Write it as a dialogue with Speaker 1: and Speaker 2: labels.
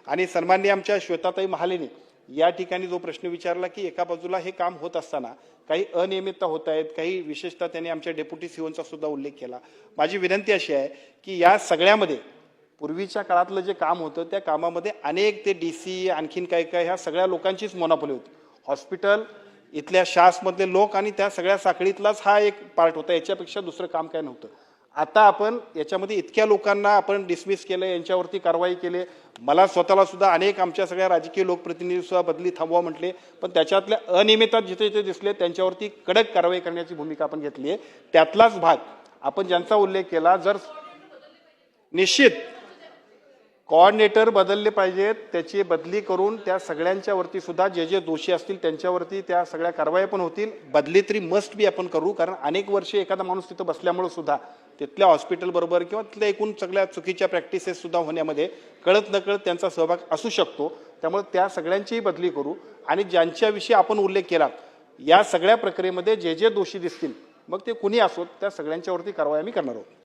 Speaker 1: आणि सन्माननीय आमच्या श्वेताताई महालेने या ठिकाणी जो प्रश्न विचारला की एका बाजूला हे काम होत असताना काही अनियमितता होत आहेत, काही विशेषतः त्यांनी आमच्या डेप्युटी सीओचा सुद्धा उल्लेख केला. माझी विनंती अशी आहे की या सगळ्यामध्ये पूर्वीच्या काळातलं जे काम होतं त्या कामामध्ये अनेक ते DC आणखीन काय काय ह्या सगळ्या लोकांचीच मोनोपोली होती. हॉस्पिटल इथल्या शासमधले लोक आणि त्या सगळ्या साखळीतलाच हा एक पार्ट होता, याच्यापेक्षा दुसरं काम काय नव्हतं. आता आपण याच्यामध्ये इतक्या लोकांना आपण डिसमिस केलं, यांच्यावरती कारवाई केली. मला स्वतःला सुद्धा अनेक आमच्या सगळ्या राजकीय लोकप्रतिनिधी सुद्धा बदली थांबवा म्हटले, पण त्याच्यातल्या अनियमितता जिथे जिथे दिसले त्यांच्यावरती कडक कारवाई करण्याची भूमिका आपण घेतली आहे. त्यातलाच भाग आपण ज्यांचा उल्लेख केला, जर निश्चित कोऑर्डिनेटर बदलले पाहिजेत, त्याची बदली करून त्या सगळ्यांच्या वरती सुद्धा जे जे दोषी असतील त्यांच्यावरती त्या सगळ्या कारवाया पण होतील. बदली तरी मस्ट बी आपण करू, कारण अनेक वर्षे एखादा माणूस तिथं बसल्यामुळे सुद्धा तिथल्या हॉस्पिटल बरोबर किंवा तिथल्या एकूण सगळ्या चुकीच्या प्रॅक्टिसेस सुद्धा होण्यामध्ये कळत नकळत त्यांचा सहभाग असू शकतो. त्यामुळे त्या सगळ्यांचीही बदली करू आणि ज्यांच्याविषयी आपण उल्लेख केला या सगळ्या प्रक्रियेमध्ये जे जे दोषी दिसतील मग ते कुणी असोत त्या सगळ्यांच्यावरती कारवाई आम्ही करणार आहोत.